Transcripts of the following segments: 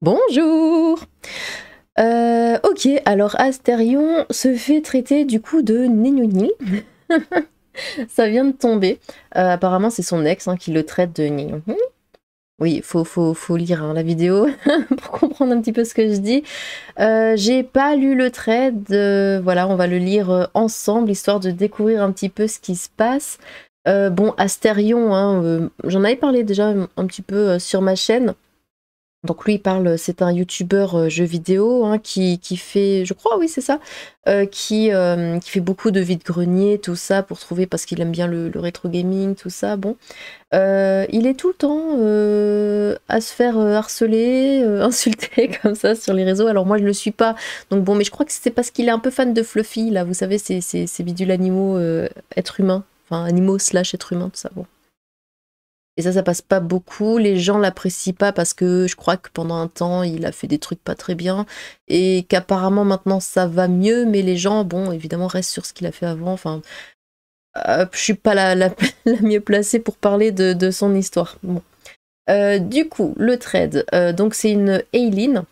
Bonjour. Ok, alors Astérion se fait traiter du coup de Nénouni. Ça vient de tomber. Apparemment, c'est son ex qui le traite de Nénouni. Oui, faut lire la vidéo pour comprendre un petit peu ce que je dis. J'ai pas lu le thread, voilà, on va le lire ensemble, histoire de découvrir un petit peu ce qui se passe. Bon, Astérion, j'en avais parlé déjà un petit peu sur ma chaîne. Donc lui, il parle, c'est un youtubeur jeux vidéo qui fait, je crois, oui, c'est ça, qui fait beaucoup de vide-grenier, tout ça, pour trouver, parce qu'il aime bien le rétro gaming, tout ça, bon. Il est tout le temps à se faire harceler, insulter comme ça sur les réseaux. Alors moi, je le suis pas, donc bon, mais je crois que c'est parce qu'il est un peu fan de Fluffy, là, vous savez, ces bidules animaux, êtres humains, enfin, animaux slash êtres humains, tout ça, bon. Et ça passe pas beaucoup. Les gens l'apprécient pas parce que je crois que pendant un temps, il a fait des trucs pas très bien. Et qu'apparemment, maintenant, ça va mieux. Mais les gens, bon, évidemment, restent sur ce qu'il a fait avant. Enfin, je suis pas la mieux placée pour parler de son histoire. Bon. Du coup, le trade. Donc, c'est une Aileen.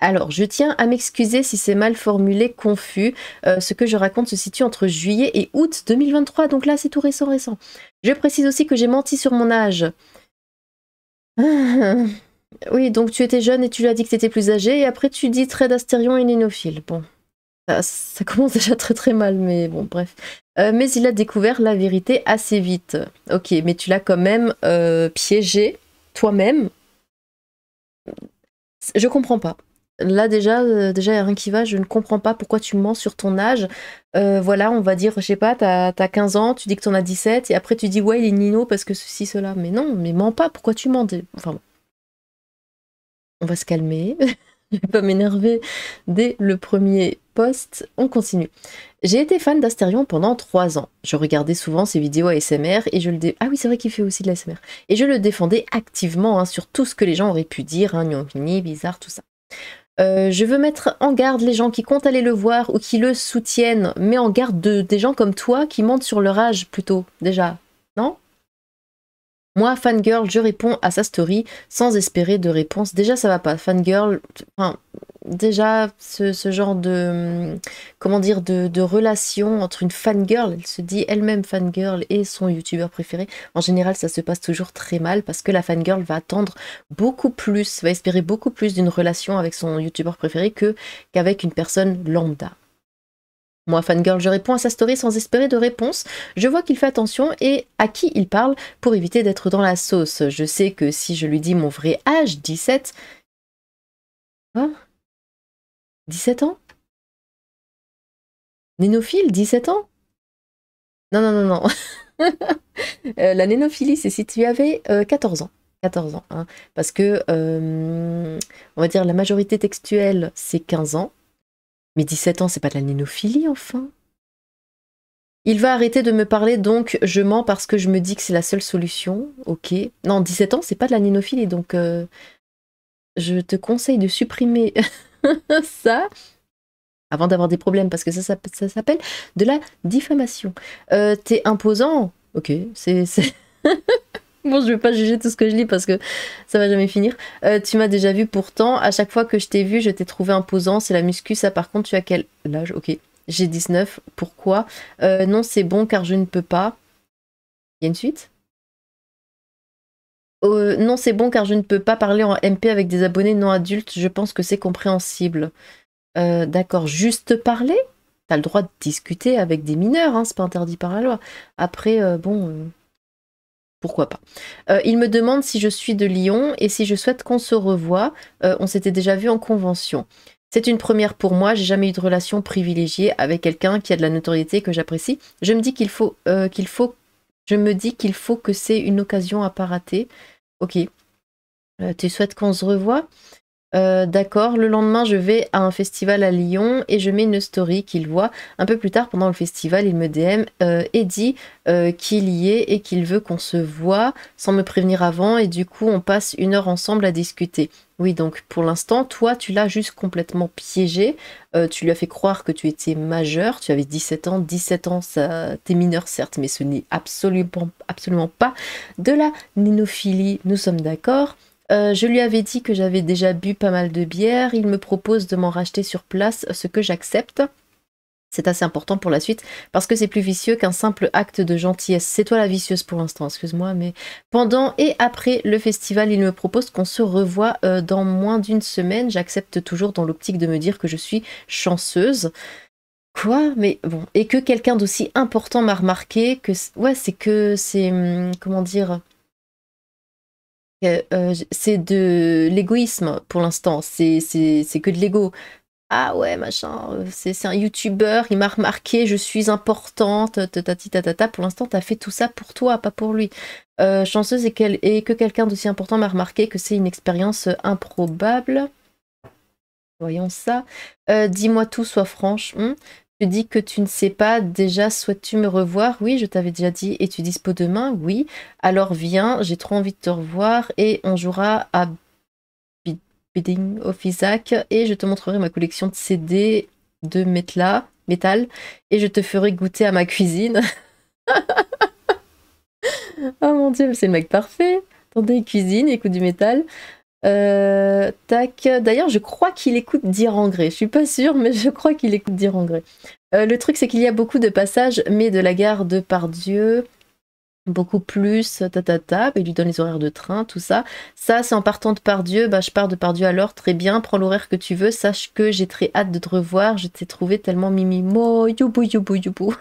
Alors, je tiens à m'excuser si c'est mal formulé, confus. Ce que je raconte se situe entre juillet et août 2023, donc là, c'est tout récent. Je précise aussi que j'ai menti sur mon âge. Oui, donc tu étais jeune et tu lui as dit que tu étais plus âgé, et après tu dis trade Astérion et nénophile. Bon, ça commence déjà très mal, mais bon, bref. Mais il a découvert la vérité assez vite. Ok, mais tu l'as quand même piégé toi-même. Je comprends pas. Là déjà, il n'y a rien qui va, je ne comprends pas pourquoi tu mens sur ton âge. Voilà, on va dire, je sais pas, t'as 15 ans, tu dis que t'en as 17, et après tu dis ouais, il est Nino parce que ceci, cela. Mais non, mais mens pas, pourquoi tu mens? Enfin bon, on va se calmer, je vais pas m'énerver dès le premier post, on continue. J'ai été fan d'Astérion pendant 3 ans. Je regardais souvent ses vidéos ASMR et je le Ah oui, c'est vrai qu'il fait aussi de l'ASMR. Et je le défendais activement sur tout ce que les gens auraient pu dire, Nyong'hini, bizarre, tout ça. Je veux mettre en garde les gens qui comptent aller le voir ou qui le soutiennent, mais en garde des gens comme toi qui mentent sur leur âge plutôt, déjà, non? Moi, fangirl, je réponds à sa story sans espérer de réponse. Déjà, ça va pas. Fangirl, enfin, déjà, ce genre de, comment dire, de relation entre une fangirl, elle se dit elle-même fangirl, et son youtubeur préféré. En général, ça se passe toujours très mal parce que la fangirl va attendre beaucoup plus, va espérer beaucoup plus d'une relation avec son youtubeur préféré qu'avec une personne lambda. Moi, fangirl, je réponds à sa story sans espérer de réponse. Je vois qu'il fait attention et à qui il parle pour éviter d'être dans la sauce. Je sais que si je lui dis mon vrai âge, 17... Quoi? 17 ans? Nénophile, 17 ans? Non. La nénophilie, c'est si tu avais 14 ans. 14 ans, parce que, on va dire, la majorité textuelle, c'est 15 ans. Mais 17 ans, c'est pas de la nénophilie, enfin. Il va arrêter de me parler, donc je mens parce que je me dis que c'est la seule solution. Ok. Non, 17 ans, c'est pas de la nénophilie, donc je te conseille de supprimer ça avant d'avoir des problèmes, parce que ça s'appelle de la diffamation. T'es imposant. Ok, c'est... Bon, je vais pas juger tout ce que je lis parce que ça va jamais finir. Tu m'as déjà vu pourtant. À chaque fois que je t'ai vu, je t'ai trouvé imposant. C'est la muscu, ça par contre, tu as quel âge? Ok. J'ai 19. Pourquoi? Non, c'est bon car je ne peux pas. Il y a une suite? Non, c'est bon car je ne peux pas parler en MP avec des abonnés non adultes. Je pense que c'est compréhensible. D'accord, juste parler? T'as le droit de discuter avec des mineurs, c'est pas interdit par la loi. Après, bon... pourquoi pas. Il me demande si je suis de Lyon et si je souhaite qu'on se revoie. On s'était déjà vu en convention. C'est une première pour moi, j'ai jamais eu de relation privilégiée avec quelqu'un qui a de la notoriété que j'apprécie. Je me dis je me dis qu'il faut que c'est une occasion à pas rater. Ok. Tu souhaites qu'on se revoie? D'accord, le lendemain je vais à un festival à Lyon et je mets une story qu'il voit. Un peu plus tard pendant le festival, il me DM et dit qu'il y est et qu'il veut qu'on se voit sans me prévenir avant, et du coup on passe 1 heure ensemble à discuter. Oui, donc pour l'instant, toi tu l'as juste complètement piégé. Tu lui as fait croire que tu étais majeur, tu avais 17 ans. 17 ans, ça, t'es mineur certes, mais ce n'est absolument pas de la nénophilie, nous sommes d'accord. Je lui avais dit que j'avais déjà bu pas mal de bière. Il me propose de m'en racheter sur place, ce que j'accepte. C'est assez important pour la suite parce que c'est plus vicieux qu'un simple acte de gentillesse. C'est toi la vicieuse pour l'instant, excuse-moi, mais pendant et après le festival, il me propose qu'on se revoie dans moins d'une semaine. J'accepte toujours dans l'optique de me dire que je suis chanceuse. Quoi? Mais bon, et que quelqu'un d'aussi important m'a remarqué que ouais, c'est comment dire, c'est de l'égoïsme pour l'instant. C'est que de l'ego. Ah ouais, machin, c'est un youtubeur, il m'a remarqué, je suis importante, tatati tatata. Pour l'instant, t'as fait tout ça pour toi, pas pour lui. Chanceuse et que quelqu'un d'aussi important m'a remarqué que c'est une expérience improbable. Voyons ça. Dis-moi tout, sois franche. Tu dis que tu ne sais pas, déjà souhaites-tu me revoir? Oui, je t'avais déjà dit. Es-tu dispo demain? Oui. Alors viens, j'ai trop envie de te revoir et on jouera à Bidding of Isaac et je te montrerai ma collection de CD de métal et je te ferai goûter à ma cuisine. Oh mon dieu, c'est le mec parfait. Attendez, il cuisine, il écoute du métal. Tac. D'ailleurs, je crois qu'il écoute Dire en gré. Je suis pas sûre, mais je crois qu'il écoute Dire en gré. Le truc, c'est qu'il y a beaucoup de passages, mais de la gare de Pardieu, beaucoup plus, il lui donne les horaires de train, tout ça. Ça, c'est en partant de Pardieu, bah je pars de Pardieu alors, très bien, prends l'horaire que tu veux, sache que j'ai très hâte de te revoir, je t'ai trouvé tellement mimimo, youbou, youbou, youbou.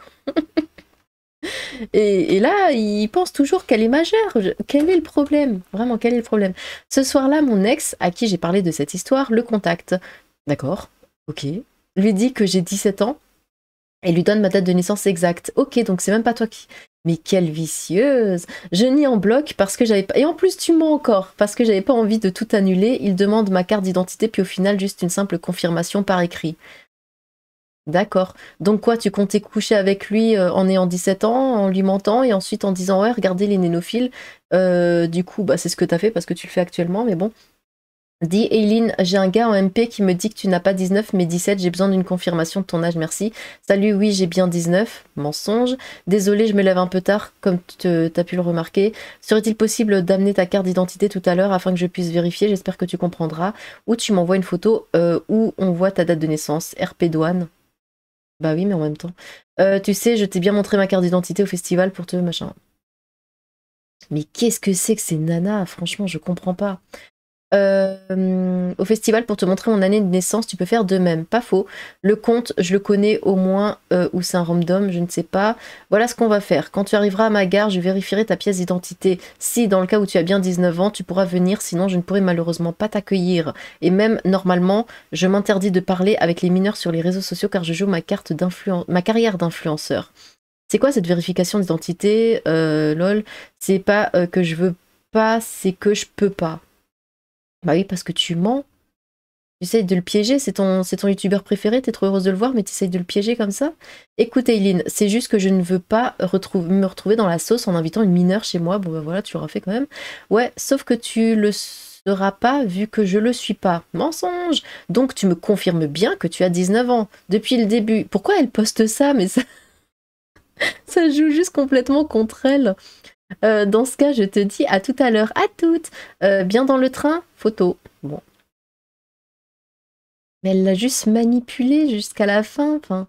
Et là, il pense toujours qu'elle est majeure. Quel est le problème? Vraiment, quel est le problème? Ce soir-là, mon ex, à qui j'ai parlé de cette histoire, le contacte. D'accord, ok. Lui dit que j'ai 17 ans et lui donne ma date de naissance exacte. Ok, donc c'est même pas toi qui... Mais quelle vicieuse! Je nie en bloc parce que j'avais pas... Et en plus, tu mens encore, parce que j'avais pas envie de tout annuler. Il demande ma carte d'identité, puis au final, juste une simple confirmation par écrit. D'accord. Donc quoi, tu comptais coucher avec lui en ayant 17 ans, en lui mentant, et ensuite en disant ouais, regardez les nénophiles. Du coup, bah, c'est ce que t'as fait parce que tu le fais actuellement, mais bon. Dis Eileen, j'ai un gars en MP qui me dit que tu n'as pas 19 mais 17, j'ai besoin d'une confirmation de ton âge, merci. Salut, oui, j'ai bien 19. Mensonge. Désolé, je me lève un peu tard, comme t'as pu le remarquer. Serait-il possible d'amener ta carte d'identité tout à l'heure afin que je puisse vérifier? J'espère que tu comprendras. Ou tu m'envoies une photo où on voit ta date de naissance. RP douane. Bah oui, mais en même temps. Tu sais, je t'ai bien montré ma carte d'identité au festival pour te machin. Mais qu'est-ce que c'est que ces nanas? Franchement, je comprends pas. Au festival, pour te montrer mon année de naissance, tu peux faire de même. Pas faux. Le compte, je le connais au moins, ou c'est un random, je ne sais pas. Voilà ce qu'on va faire. Quand tu arriveras à ma gare, je vérifierai ta pièce d'identité. Si, dans le cas où tu as bien 19 ans, tu pourras venir, sinon je ne pourrai malheureusement pas t'accueillir. Et même, normalement, je m'interdis de parler avec les mineurs sur les réseaux sociaux car je joue ma carrière d'influenceur. C'est quoi cette vérification d'identité, lol? C'est pas que je veux pas, c'est que je peux pas. Bah oui, parce que tu mens. Tu essayes de le piéger, c'est ton youtubeur préféré, t'es trop heureuse de le voir, mais tu essayes de le piéger comme ça. Écoute, Eileen, c'est juste que je ne veux pas me retrouver dans la sauce en invitant une mineure chez moi. Bon, bah voilà, tu l'auras fait quand même. Ouais, sauf que tu le seras pas vu que je le suis pas. Mensonge! Donc tu me confirmes bien que tu as 19 ans, depuis le début. Pourquoi elle poste ça? Mais ça joue juste complètement contre elle. Dans ce cas, je te dis à tout à l'heure. À toutes! Bien dans le train? Photo. Bon. Mais elle l'a juste manipulé jusqu'à la fin. Enfin,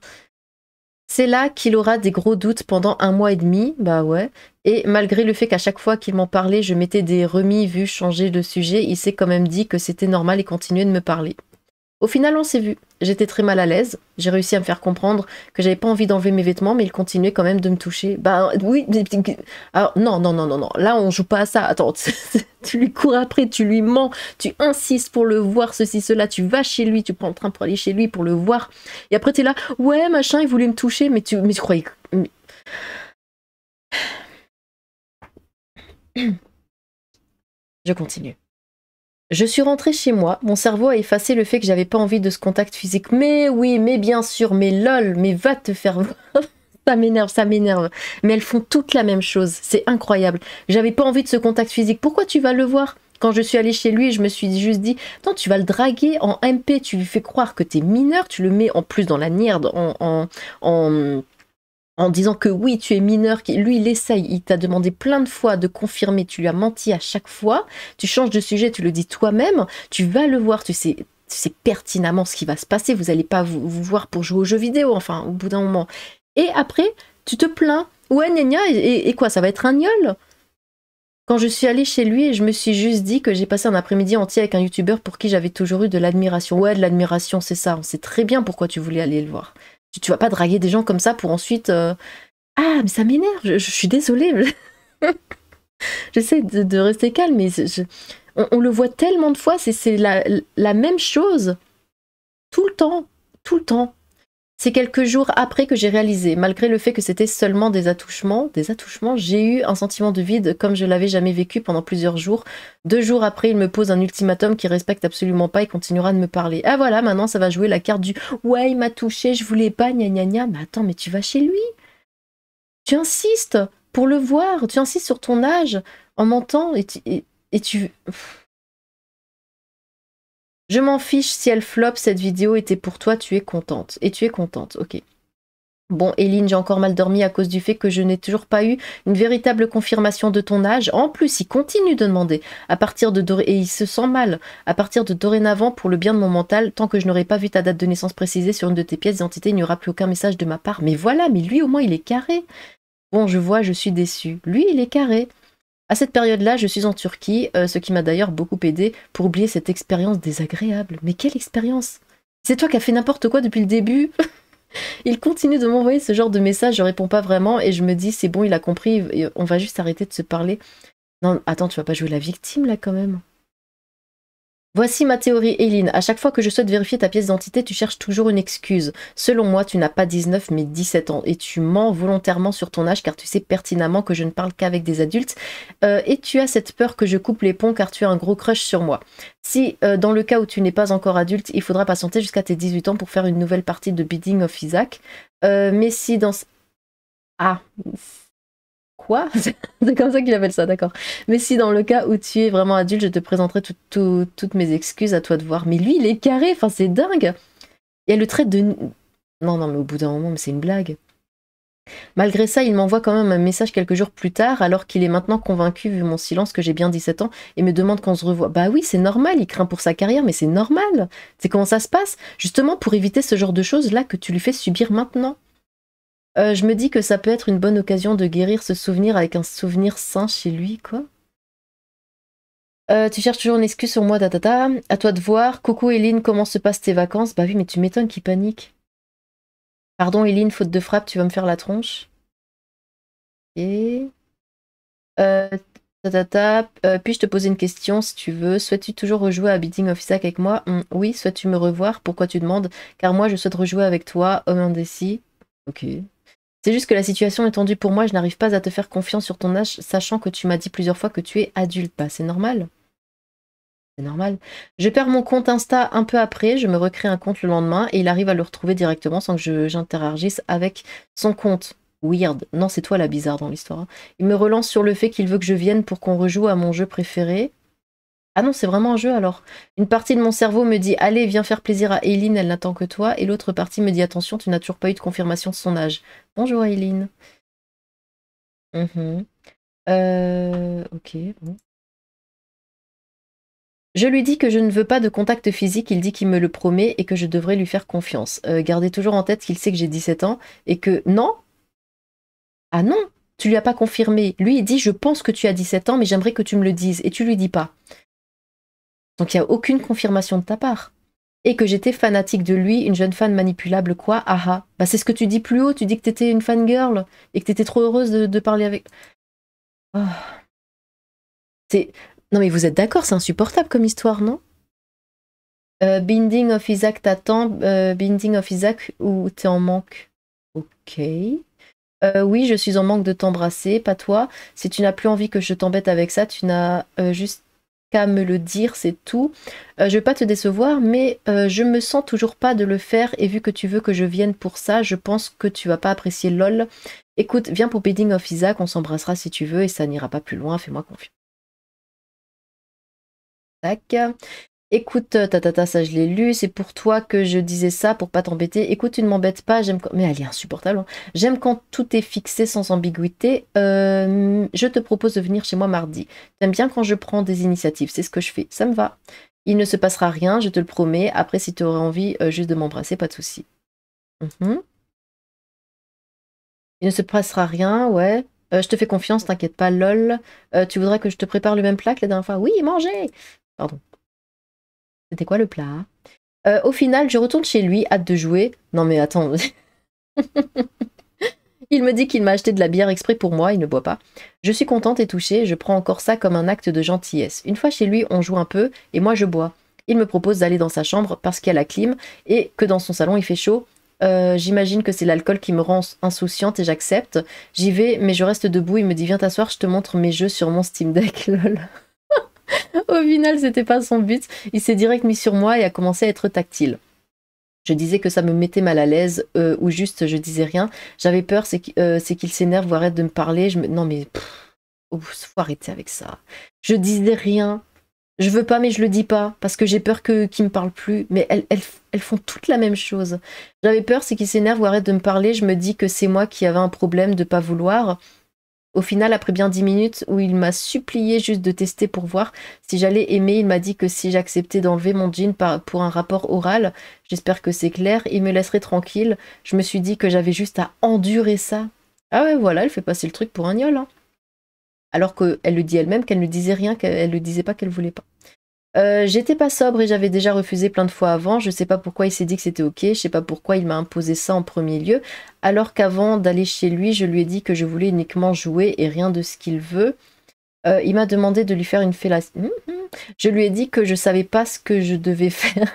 c'est là qu'il aura des gros doutes pendant 1 mois et demi. Bah ouais. Et malgré le fait qu'à chaque fois qu'il m'en parlait, je mettais des remis, vues, changer de sujet, il s'est quand même dit que c'était normal et continuait de me parler. Au final, on s'est vu. J'étais très mal à l'aise. J'ai réussi à me faire comprendre que j'avais pas envie d'enlever mes vêtements, mais il continuait quand même de me toucher. Bah oui. Alors non, non, non, non, non. Là, on joue pas à ça. Attends, tu lui cours après, tu lui mens, tu insistes pour le voir, ceci, cela. Tu vas chez lui, tu prends le train pour aller chez lui pour le voir. Et après, t'es là, ouais, machin, il voulait me toucher, mais tu croyais que... Je continue. Je suis rentrée chez moi, mon cerveau a effacé le fait que j'avais pas envie de ce contact physique. Mais oui, mais bien sûr, mais lol, mais va te faire voir. Ça m'énerve, ça m'énerve. Mais elles font toutes la même chose, c'est incroyable. J'avais pas envie de ce contact physique, pourquoi tu vas le voir? Quand je suis allée chez lui, je me suis juste dit, attends, tu vas le draguer en MP, tu lui fais croire que t'es mineur, tu le mets en plus dans la merde, en en disant que oui, tu es mineur, lui, il essaye, il t'a demandé plein de fois de confirmer, tu lui as menti à chaque fois, tu changes de sujet, tu le dis toi-même, tu vas le voir, tu sais pertinemment ce qui va se passer, vous n'allez pas vous voir pour jouer aux jeux vidéo, enfin, au bout d'un moment. Et après, tu te plains, ouais, gna gna, et quoi, ça va être un gnôle? Quand je suis allée chez lui, je me suis juste dit que j'ai passé un après-midi entier avec un youtubeur pour qui j'avais toujours eu de l'admiration. Ouais, de l'admiration, c'est ça, on sait très bien pourquoi tu voulais aller le voir. Tu vas pas draguer des gens comme ça pour ensuite... Ah, mais ça m'énerve, je suis désolée. J'essaie de rester calme, mais on le voit tellement de fois, c'est la même chose. Tout le temps, tout le temps. C'est quelques jours après que j'ai réalisé, malgré le fait que c'était seulement des attouchements, j'ai eu un sentiment de vide comme je l'avais jamais vécu pendant plusieurs jours. 2 jours après, il me pose un ultimatum qu'il respecte absolument pas et continuera de me parler. Ah voilà, maintenant ça va jouer la carte du « Ouais, il m'a touché, je voulais pas, gna gna gna ». Mais attends, mais tu vas chez lui? Tu insistes pour le voir, tu insistes sur ton âge en mentant et tu... Je m'en fiche si elle flop, cette vidéo était pour toi, tu es contente. Et tu es contente, ok. Bon, Eline, j'ai encore mal dormi à cause du fait que je n'ai toujours pas eu une véritable confirmation de ton âge. En plus, il continue de demander, et il se sent mal, à partir de dorénavant, pour le bien de mon mental, tant que je n'aurai pas vu ta date de naissance précisée sur une de tes pièces d'identité, il n'y aura plus aucun message de ma part. Mais voilà, mais lui au moins il est carré. Bon, je vois, je suis déçue. Lui, il est carré. À cette période-là, je suis en Turquie, ce qui m'a d'ailleurs beaucoup aidé pour oublier cette expérience désagréable. Mais quelle expérience? C'est toi qui as fait n'importe quoi depuis le début. Il continue de m'envoyer ce genre de messages, je réponds pas vraiment et je me dis c'est bon, il a compris, on va juste arrêter de se parler. Non, attends, tu vas pas jouer la victime là quand même. Voici ma théorie, Eileen. À chaque fois que je souhaite vérifier ta pièce d'identité, tu cherches toujours une excuse. Selon moi, tu n'as pas 19 mais 17 ans et tu mens volontairement sur ton âge car tu sais pertinemment que je ne parle qu'avec des adultes et tu as cette peur que je coupe les ponts car tu as un gros crush sur moi. Si, dans le cas où tu n'es pas encore adulte, il faudra patienter jusqu'à tes 18 ans pour faire une nouvelle partie de Bidding of Isaac. Mais si dans... Ah, quoi? C'est comme ça qu'il appelle ça, d'accord. Mais si dans le cas où tu es vraiment adulte, je te présenterai toutes mes excuses, à toi de voir. Mais lui, il est carré, enfin c'est dingue. Et elle le traite de... Non, non, mais au bout d'un moment, c'est une blague. Malgré ça, il m'envoie quand même un message quelques jours plus tard, alors qu'il est maintenant convaincu, vu mon silence, que j'ai bien 17 ans, et me demande qu'on se revoie. Bah oui, c'est normal, il craint pour sa carrière, mais c'est normal. C'est comment ça se passe? Justement pour éviter ce genre de choses-là que tu lui fais subir maintenant. Je me dis que ça peut être une bonne occasion de guérir ce souvenir avec un souvenir sain chez lui, quoi. Tu cherches toujours une excuse sur moi, tatata. À toi de voir. Coucou Eline, comment se passent tes vacances? Bah oui, mais tu m'étonnes qu'il panique. Pardon Eline, faute de frappe, tu vas me faire la tronche. Et... tatata. Puis-je te poser une question si tu veux? Souhaites-tu toujours rejouer à Beating of Isaac avec moi? Oui, souhaites-tu me revoir? Pourquoi tu demandes? Car moi, je souhaite rejouer avec toi, homme indécis. Ok. C'est juste que la situation est tendue pour moi, je n'arrive pas à te faire confiance sur ton âge, sachant que tu m'as dit plusieurs fois que tu es adulte. Bah, c'est normal. C'est normal. Je perds mon compte Insta un peu après, je me recrée un compte le lendemain et il arrive à le retrouver directement sans que j'interagisse avec son compte. Weird. Non, c'est toi la bizarre dans l'histoire, hein. Il me relance sur le fait qu'il veut que je vienne pour qu'on rejoue à mon jeu préféré. Ah non, c'est vraiment un jeu alors. Une partie de mon cerveau me dit allez, viens faire plaisir à Eileen, elle n'attend que toi. Et l'autre partie me dit attention, tu n'as toujours pas eu de confirmation de son âge. Bonjour Eileen. Ok, bon. Je lui dis que je ne veux pas de contact physique, il dit qu'il me le promet et que je devrais lui faire confiance. Gardez toujours en tête qu'il sait que j'ai 17 ans et que... Non? Ah non, tu lui as pas confirmé. Lui, il dit je pense que tu as 17 ans, mais j'aimerais que tu me le dises. Et tu lui dis pas. Donc il n'y a aucune confirmation de ta part. Et que j'étais fanatique de lui, une jeune fan manipulable, quoi, aha. Bah c'est ce que tu dis plus haut, tu dis que t'étais une fangirl et que t'étais trop heureuse de parler avec... Oh. C'est... Non mais vous êtes d'accord, c'est insupportable comme histoire, non? Binding of Isaac t'attend, Binding of Isaac ou t'es en manque? Ok. Oui, je suis en manque de t'embrasser, pas toi. Si tu n'as plus envie que je t'embête avec ça, tu n'as juste qu'à me le dire, c'est tout. Je vais pas te décevoir, mais je me sens toujours pas de le faire et vu que tu veux que je vienne pour ça, je pense que tu vas pas apprécier LOL. Écoute, viens pour Binding of Isaac, on s'embrassera si tu veux et ça n'ira pas plus loin, fais-moi confiance. Tac. Écoute, tatata, ça je l'ai lu, c'est pour toi que je disais ça, pour pas t'embêter. Écoute, tu ne m'embêtes pas, j'aime quand... Mais elle est insupportable, hein. J'aime quand tout est fixé sans ambiguïté. Je te propose de venir chez moi mardi. T'aimes bien quand je prends des initiatives, c'est ce que je fais, ça me va. Il ne se passera rien, je te le promets. Après, si tu aurais envie juste de m'embrasser, pas de souci. Mhm. Il ne se passera rien, ouais. Je te fais confiance, t'inquiète pas, lol. Tu voudrais que je te prépare le même plat que la dernière fois? Oui, manger! Pardon. C'était quoi le plat? Au final, je retourne chez lui, hâte de jouer. Non mais attends. Il me dit qu'il m'a acheté de la bière exprès pour moi, il ne boit pas. Je suis contente et touchée, je prends encore ça comme un acte de gentillesse. Une fois chez lui, on joue un peu et moi je bois. Il me propose d'aller dans sa chambre parce qu'il y a la clim et que dans son salon il fait chaud. J'imagine que c'est l'alcool qui me rend insouciante et j'accepte. J'y vais, mais je reste debout. Il me dit viens t'asseoir, je te montre mes jeux sur mon Steam Deck. Lol. Au final, c'était pas son but. Il s'est direct mis sur moi et a commencé à être tactile. Je disais que ça me mettait mal à l'aise ou juste je disais rien. J'avais peur, c'est qu'il s'énerve ou arrête de me parler. Non mais faut arrêter avec ça. Je disais rien. Je veux pas mais je le dis pas parce que j'ai peur qu'il me parle plus. Mais elles font toutes la même chose. J'avais peur, c'est qu'il s'énerve ou arrête de me parler. Je me dis que c'est moi qui avais un problème de pas vouloir. Au final, après bien 10 minutes où il m'a supplié juste de tester pour voir si j'allais aimer, il m'a dit que si j'acceptais d'enlever mon jean pour un rapport oral, j'espère que c'est clair, il me laisserait tranquille. Je me suis dit que j'avais juste à endurer ça. Ah ouais, voilà, elle fait passer le truc pour un gnôle, hein. Alors qu'elle le dit elle-même qu'elle ne disait rien, qu'elle ne disait pas qu'elle voulait pas. J'étais pas sobre et j'avais déjà refusé plein de fois avant. Je sais pas pourquoi il s'est dit que c'était ok. Je sais pas pourquoi il m'a imposé ça en premier lieu. Alors qu'avant d'aller chez lui, je lui ai dit que je voulais uniquement jouer et rien de ce qu'il veut. Il m'a demandé de lui faire une fellation. Je lui ai dit que je savais pas ce que je devais faire,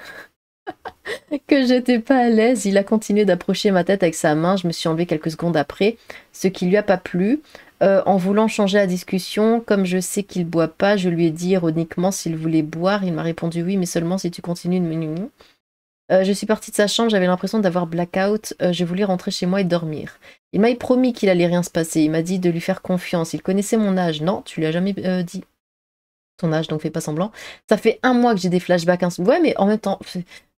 que j'étais pas à l'aise. Il a continué d'approcher ma tête avec sa main. Je me suis enlevée quelques secondes après, ce qui lui a pas plu. En voulant changer la discussion, comme je sais qu'il boit pas, je lui ai dit ironiquement s'il voulait boire. Il m'a répondu oui, mais seulement si tu continues de me... Je suis partie de sa chambre, j'avais l'impression d'avoir blackout. Je voulais rentrer chez moi et dormir. Il m'a promis qu'il allait rien se passer. Il m'a dit de lui faire confiance. Il connaissait mon âge. Non, tu lui as jamais dit ton âge, donc fais pas semblant. Ça fait 1 mois que j'ai des flashbacks. Ouais, mais en même temps...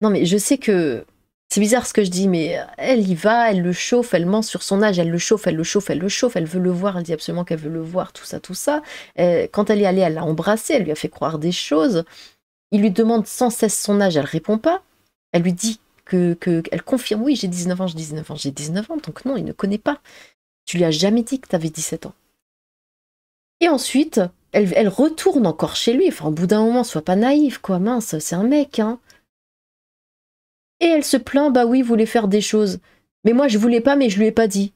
Non, mais je sais que... C'est bizarre ce que je dis, mais elle y va, elle le chauffe, elle ment sur son âge, elle le chauffe, elle le chauffe, elle le chauffe, elle veut le voir, elle dit absolument qu'elle veut le voir, tout ça, tout ça. Quand elle est allée, elle l'a embrassé, elle lui a fait croire des choses. Il lui demande sans cesse son âge, elle répond pas. Elle lui dit elle confirme, oui, j'ai 19 ans, j'ai 19 ans, j'ai 19 ans, donc non, il ne connaît pas. Tu lui as jamais dit que tu avais 17 ans. Et ensuite, elle retourne encore chez lui, enfin, au bout d'un moment, sois pas naïf, quoi, mince, c'est un mec, hein. Et elle se plaint, bah oui, il voulait faire des choses. Mais moi, je voulais pas, mais je lui ai pas dit.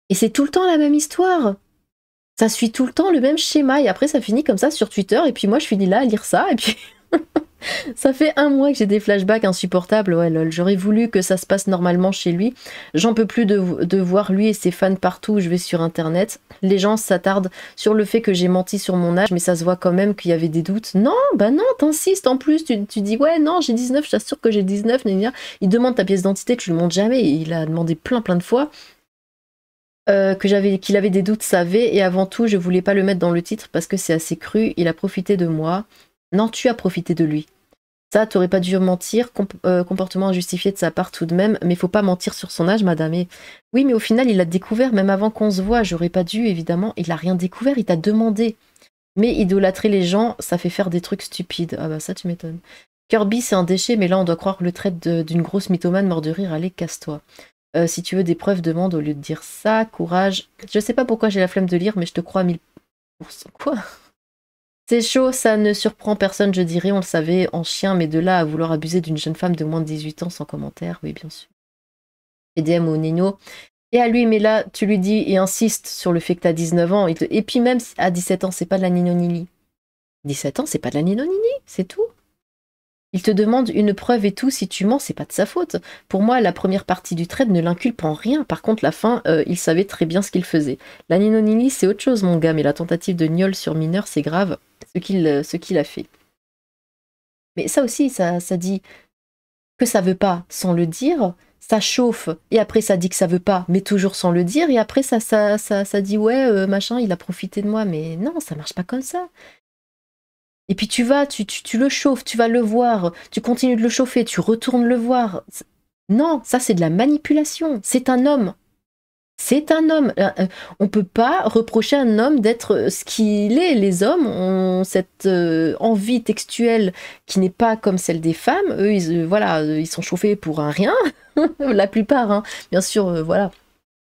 Et c'est tout le temps la même histoire. Ça suit tout le temps le même schéma. Et après, ça finit comme ça sur Twitter. Et puis moi, je finis là à lire ça. Et puis, ça fait 1 mois que j'ai des flashbacks insupportables. Ouais, lol. J'aurais voulu que ça se passe normalement chez lui. J'en peux plus de voir lui et ses fans partout où je vais sur Internet. Les gens s'attardent sur le fait que j'ai menti sur mon âge, mais ça se voit quand même qu'il y avait des doutes. Non, bah non, t'insistes en plus. Tu dis, ouais, non, j'ai 19, je t'assure que j'ai 19. Il demande ta pièce d'identité, tu le montres jamais. Il a demandé plein de fois. Qu'il avait des doutes, savait, et avant tout, je voulais pas le mettre dans le titre parce que c'est assez cru. Il a profité de moi. Non, tu as profité de lui. Ça, t'aurais pas dû mentir, comportement injustifié de sa part tout de même, mais faut pas mentir sur son âge, madame. Et... Oui, mais au final, il l'a découvert, même avant qu'on se voit. J'aurais pas dû, évidemment. Il a rien découvert, il t'a demandé. Mais idolâtrer les gens, ça fait faire des trucs stupides. Ah bah ça, tu m'étonnes. Kirby, c'est un déchet, mais là, on doit croire le trait d'une grosse mythomane mort de rire. Allez, casse-toi. Si tu veux des preuves, demande au lieu de dire ça. Courage. Je sais pas pourquoi j'ai la flemme de lire, mais je te crois à 1000%. Quoi? C'est chaud, ça ne surprend personne, je dirais. On le savait en chien, mais de là à vouloir abuser d'une jeune femme de moins de 18 ans sans commentaire, oui, bien sûr. Et DM au Nino. Et à lui, mais là, tu lui dis et insiste sur le fait que t'as 19 ans. Et puis même à 17 ans, c'est pas de la ninonini. 17 ans, c'est pas de la ninonini, c'est tout. Il te demande une preuve et tout, si tu mens, c'est pas de sa faute. Pour moi, la première partie du trade ne l'inculpe en rien. Par contre, la fin, il savait très bien ce qu'il faisait. La ninonini, c'est autre chose, mon gars, mais la tentative de gnôle sur mineur, c'est grave ce qu'il a fait. Mais ça aussi, ça dit que ça veut pas sans le dire, ça chauffe, et après ça dit que ça veut pas, mais toujours sans le dire, et après ça dit ouais, machin, il a profité de moi, mais non, ça marche pas comme ça. Et puis tu vas, tu le chauffes, tu vas le voir, tu continues de le chauffer, tu retournes le voir. Non, ça c'est de la manipulation. C'est un homme. C'est un homme. On peut pas reprocher à un homme d'être ce qu'il est. Les hommes ont cette envie textuelle qui n'est pas comme celle des femmes. Eux, voilà, ils sont chauffés pour un rien. La plupart, hein. Bien sûr, voilà.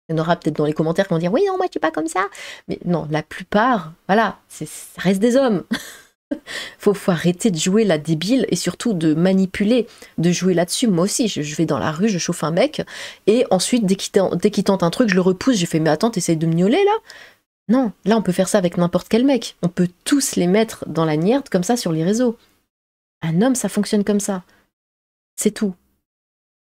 Il y en aura peut-être dans les commentaires qui vont dire oui, non, moi je suis pas comme ça. Mais non, la plupart, voilà, ça reste des hommes. Faut arrêter de jouer la débile et surtout de manipuler, de jouer là-dessus. Moi aussi, je vais dans la rue, je chauffe un mec et ensuite, dès qu'il tente un truc, je le repousse. Je fais mais attends, t'essayes de me miauler là? Non, là on peut faire ça avec n'importe quel mec. On peut tous les mettre dans la merde comme ça sur les réseaux. Un homme, ça fonctionne comme ça. C'est tout.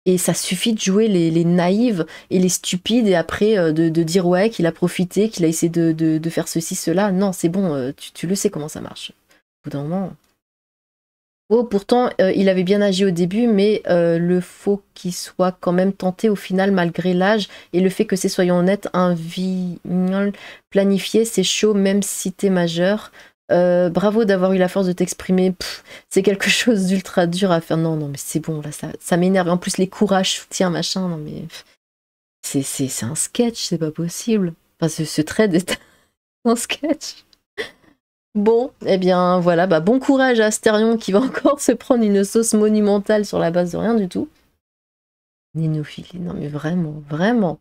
Et ça suffit de jouer les naïves et les stupides et après de dire ouais qu'il a profité, qu'il a essayé de faire ceci, cela. Non, c'est bon, tu le sais comment ça marche. Au bout d'un moment. Oh, pourtant, il avait bien agi au début, mais le faut qu'il soit quand même tenté au final, malgré l'âge, et le fait que c'est, soyons honnêtes, un vignol planifié, c'est chaud, même si t'es majeur. Bravo d'avoir eu la force de t'exprimer. C'est quelque chose d'ultra dur à faire. Non, non, mais c'est bon, là, ça m'énerve. En plus, les courages, soutien, machin, non, mais c'est un sketch, c'est pas possible. Enfin, ce trade est un sketch. Bon, eh bien voilà, bah, bon courage à Asterion qui va encore se prendre une sauce monumentale sur la base de rien du tout. Nénophilie, non mais vraiment, vraiment.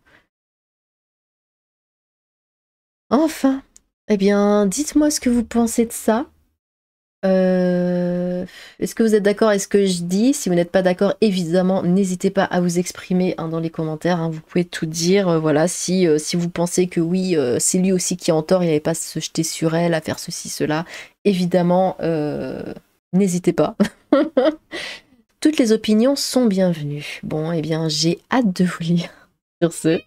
Enfin, eh bien, dites-moi ce que vous pensez de ça. Est-ce que vous êtes d'accord avec ce que je dis? Si vous n'êtes pas d'accord, évidemment, n'hésitez pas à vous exprimer dans les commentaires. Hein. Vous pouvez tout dire. Voilà, si vous pensez que oui, c'est lui aussi qui est en tort, il n'avait pas à se jeter sur elle, à faire ceci, cela, évidemment, n'hésitez pas. Toutes les opinions sont bienvenues. Bon, eh bien, j'ai hâte de vous lire. Sur ce.